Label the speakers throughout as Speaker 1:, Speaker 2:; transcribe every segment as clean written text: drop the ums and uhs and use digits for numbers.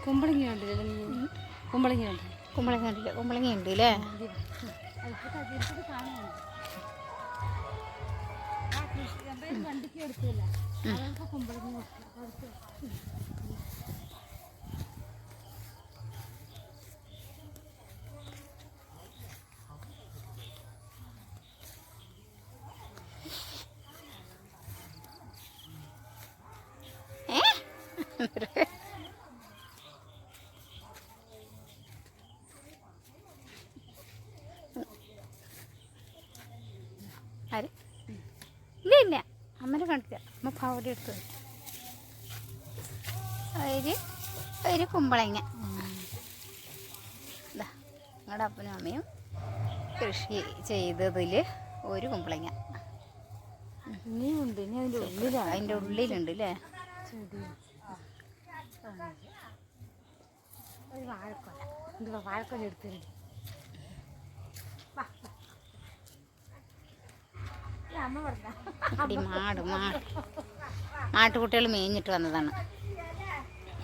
Speaker 1: കുമ്പളങ്ങ ഉണ്ടല്ലേ? കുമ്പളങ്ങ ഉണ്ട്.
Speaker 2: കുമ്പളങ്ങ ഉണ്ടല്ലേ? കുമ്പളങ്ങ ഉണ്ട് അല്ലേ?
Speaker 1: വണ്ടിക്ക് എടുത്തില്ല, കുമ്പളങ്ങ.
Speaker 2: ആര്? ഇല്ല ഇല്ല, അമ്മനെ കണ്ടില്ല. അമ്മ പാവടി എടുത്തു. ഒരു കുമ്പളങ്ങ. ഞങ്ങളുടെ അപ്പനും അമ്മയും കൃഷി ചെയ്തതിൽ ഒരു കുമ്പളങ്ങ
Speaker 1: ഇനിയുണ്ട്. ഇനി
Speaker 2: അതിൻ്റെ ഉള്ളിലുണ്ട് അല്ലേ?
Speaker 1: ഒരു വാഴക്കൊല. എന്തുവാ വാഴക്കൊല എടുത്തിട്ടുണ്ട്.
Speaker 2: മാട്ടുകുട്ടികൾ മേഞ്ഞിട്ട് വന്നതാണ്.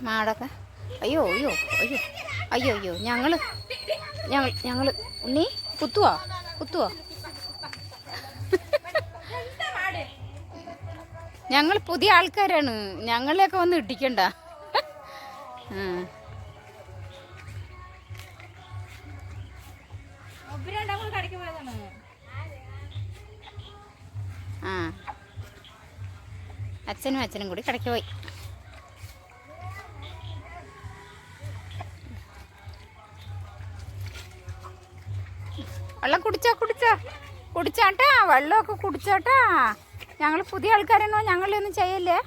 Speaker 2: മാടൊക്കെ അയ്യോ അയ്യോ അയ്യോ അയ്യോ അയ്യോ ഞങ്ങൾ ഉണ്ണി കുത്തുവോ ഞങ്ങൾ പുതിയ ആൾക്കാരാണ്, ഞങ്ങളെയൊക്കെ വന്ന് ഇടിക്കണ്ട. അച്ഛനും കൂടി കടയ്ക്ക് പോയി. വെള്ളം കുടിച്ചാട്ടാ, വെള്ളമൊക്കെ കുടിച്ചോട്ടാ. ഞങ്ങൾ പുതിയ ആൾക്കാരാണോ, ഞങ്ങളൊന്നും ചെയ്യല്ലേ.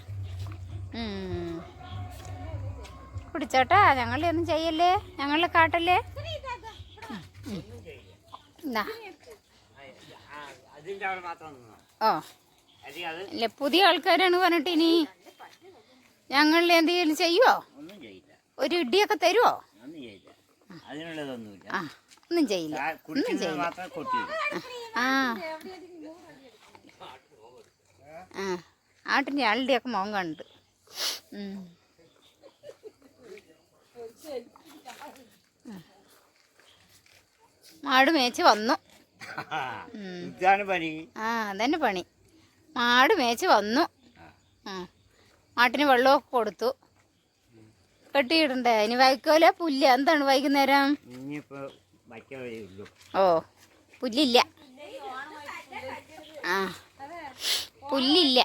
Speaker 2: കുടിച്ചോട്ടാ, ഞങ്ങളൊന്നും ചെയ്യല്ലേ, ഞങ്ങളെ കാട്ടല്ലേ. ഓ ഇല്ല, പുതിയ ആൾക്കാരാണ് പറഞ്ഞിട്ട് ഇനി ഞങ്ങളിൽ എന്തെങ്കിലും ചെയ്യുവോ? ഒരു ഇടിയൊക്കെ തരുവോ? ആ ഒന്നും ചെയ്യില്ല. ആട്ടിൻ്റെ ആളുടെയൊക്കെ മുഖം കണ്ട്. മാട് മേച്ച് വന്നു. അതന്നെ പണി. മാട് മേച്ച് വന്നു. മാട്ടിന് വെള്ളമൊക്കെ കൊടുത്തു. കെട്ടിയിടണ്ടേ? ഇനി വൈക്കോല പുല്ല് എന്താണ് വൈകുന്നേരം? ഓ പുല്ലില്ല. പുല്ലില്ല.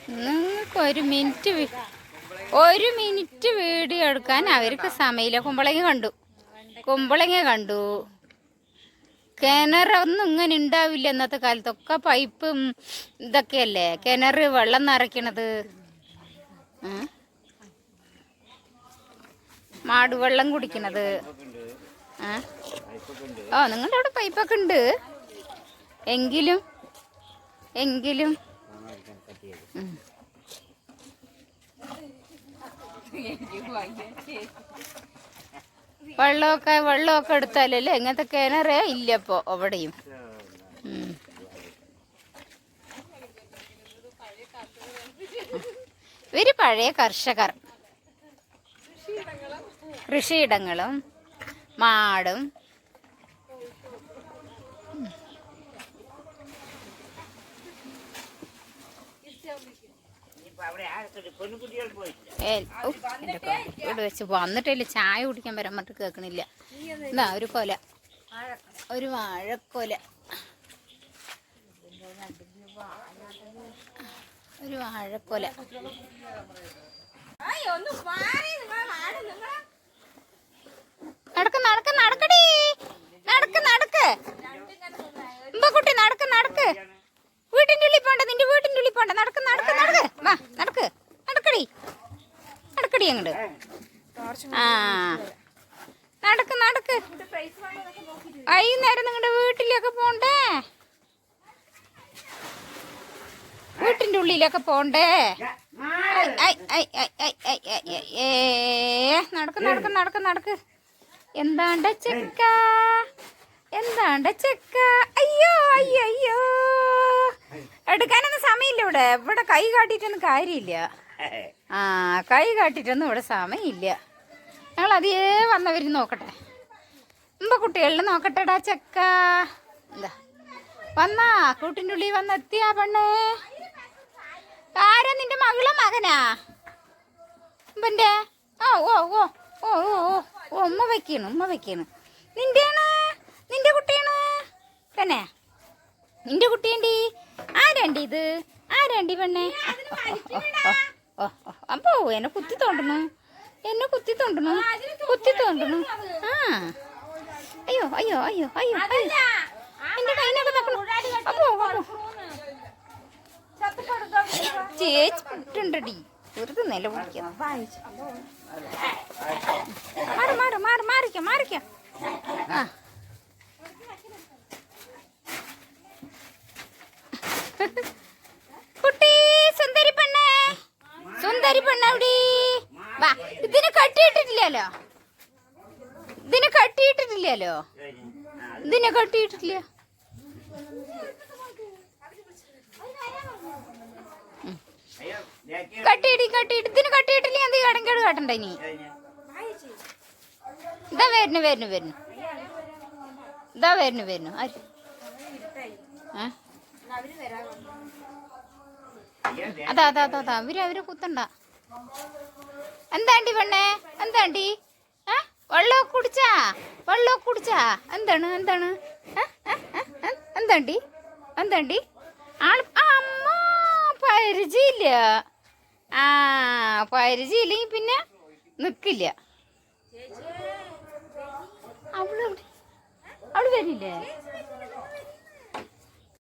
Speaker 2: നിങ്ങൾക്ക് ഒരു മിനിറ്റ് വീഡിയോ എടുക്കാൻ അവർക്ക് സമയമില്ല. കുമ്പളങ്ങ കണ്ടു. കിണറൊന്നും ഇങ്ങനെ ഉണ്ടാവില്ല ഇന്നത്തെ കാലത്തൊക്കെ. പൈപ്പും ഇതൊക്കെയല്ലേ കിണർ വെള്ളം നിറയ്ക്കണത്. മാട് വെള്ളം കുടിക്കണത്. നിങ്ങളുടെ അവിടെ പൈപ്പൊക്കെ ഉണ്ട്. എങ്കിലും വെള്ളമൊക്കെ എടുത്താലല്ലേ. ഇങ്ങനത്തെ കിണറേ ഇല്ല ഇപ്പോൾ എവിടെയും. ഇവര് പഴയ കർഷകർ. കൃഷിയിടങ്ങളും മാടും ഇവിടെ വെച്ച് വന്നിട്ടില്ല. ചായ കുടിക്കാൻ വരാൻ പറഞ്ഞിട്ട് കേൾക്കണില്ല. എന്നാ ഒരു കൊല, ഒരു വാഴക്കൊല, ഒരു വാഴക്കൊല. നടക്കടി, കുട്ടി നടക്ക്. വീട്ടിൻ്റെ ഉള്ളിൽ പോണ്ട, നിന്റെ വീട്ടിൻ്റെ ഉള്ളിൽ പോണ്ട. നടക്കടി. ഓടി അങ്ങോട്ട്. ആ നടക്ക് നടക്ക്. വൈകുന്നേരം നിങ്ങളുടെ വീട്ടിലൊക്കെ പോണ്ടേ? വീട്ടിൻ്റെ ഉള്ളിലൊക്കെ പോണ്ടേ? നടക്ക് നടക്ക് നടക്ക് നടക്ക്. എന്താണ്ട ചെക്ക, എന്താണ്ട ചെക്ക. അയ്യോ അയ്യോ അയ്യോ, എടുക്കാനൊന്നും സമയമില്ല ഇവിടെ. ഇവിടെ കൈ കാട്ടിയിട്ടൊന്നും കാര്യമില്ല. ആ കൈ കാട്ടിയിട്ടൊന്നും ഇവിടെ സമയമില്ല. ഞങ്ങൾ അതേ വന്നവർ നോക്കട്ടെ. കുട്ടികളിൽ നോക്കട്ടെടാ ചെക്ക. എന്താ വന്നാ കൂട്ടിൻ്റെ ഉള്ളിൽ വന്നെത്തിയാ പെണ്ണേ? ആരാ നിന്റെ മകളോ മകനാ? ഇവൻ്റെ ഓ ഓ ഓ ഓ ഓ ഓ ഉമ്മ വയ്ക്കാണ്. നിന്റെയാണ്, നിന്റെ കുട്ടിയാണ് തന്നെ? നിന്റെ കുട്ടിയുണ്ടി. ആരാണ്ടി ഇത്? ആരാണ്ടി പെണ്ണേ? അപ്പോ എന്നെ കുത്തി തോണ്ടണു. ആ അയ്യോ അയ്യോ അയ്യോ അയ്യോ അയ്യോ, എന്റെ കൈനൊക്കെ തക്കണം. അപ്പോ ചേച്ചി പുട്ടുണ്ടടി, വെറുതെ നില പിടിക്കാം. മാറിക്കാം. ആ കുട്ടി, സുന്ദരി പെണ്ണേ അവിടെ വാ. ഇതിനെ കട്ടിയിട്ടിട്ടില്ലല്ലോ. കട്ടിയിട്ട് ഇതിന് കട്ടിയിട്ടില്ല. എന്ത് കടങ്കേട് കാട്ടണ്ട ഇനി. ഇതാ വരുന്നു. ആര്? അതാ അവര് കുത്തണ്ട. എന്താണ്ടി പെണ്ണേ? എന്താണ്ടി? വെള്ളമൊക്കെ കുടിച്ചാ? എന്താണ്? എന്താണ്ടി? അമ്മ പരിചയില്ല. പരിചയില്ലെങ്കിൽ പിന്നെ നിക്കില്ല. അവള് വരില്ലേ?